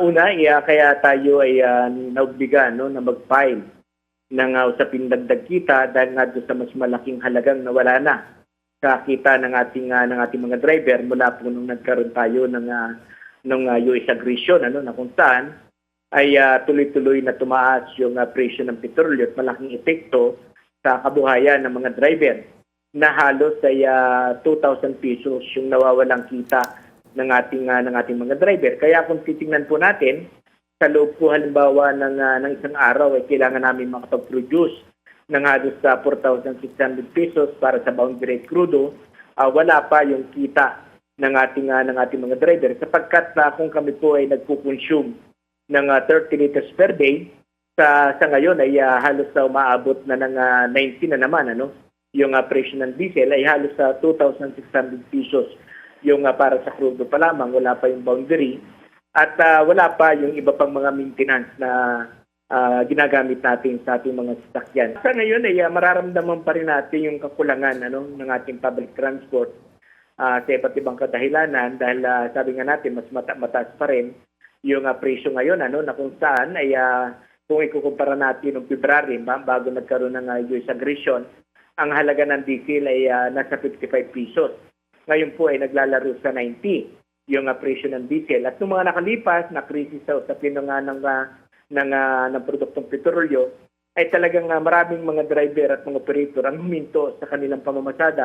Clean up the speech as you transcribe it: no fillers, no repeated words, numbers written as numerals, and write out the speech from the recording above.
Una, kaya tayo ay naobliga no, na mag-file ng usaping dagdag kita dahil nga doon sa mas malaking halagang nawala na sa kita ng ating mga driver mula po nung nagkaroon tayo ng US aggression ano, na kung saan ay tuloy-tuloy na tumaas yung presyo ng petrolyo at malaking epekto sa kabuhayan ng mga driver na halos ay 2,000 pesos yung nawawalang kita ng ating mga driver. Kaya kung titingnan po natin, sa loob po halimbawa ng isang araw ay kailangan namin makapag-produce ng halos 4,600 pesos para sa boundary rate crudo, wala pa yung kita ng ating mga driver sapagkat kung kami po ay nagpo-consume ng 30 liters per day, sa ngayon ay halos umaabot na ng 19 na naman ano, yung presyo ng diesel ay halos 2,600 pesos yung para sa crudo pa lamang, wala pa yung boundary at wala pa yung iba pang mga maintenance na ginagamit natin sa ating mga sasakyan. Sa ngayon ay mararamdaman pa rin natin yung kakulangan ano, ng ating public transport sa iba't ibang kadahilanan dahil sabi nga natin mas mataas pa rin yung presyo ngayon ano, na kung saan ay kung ikukumpara natin noong February bago nagkaroon ng US aggression, ang halaga ng diesel ay nasa 55 pesos. Ngayon po ay naglalaro sa 90 yung presyo ng diesel. At noong mga nakalipas na krisis sa usapin ng produktong petrolyo, ay talagang maraming mga driver at mga operator ang huminto sa kanilang pamamasada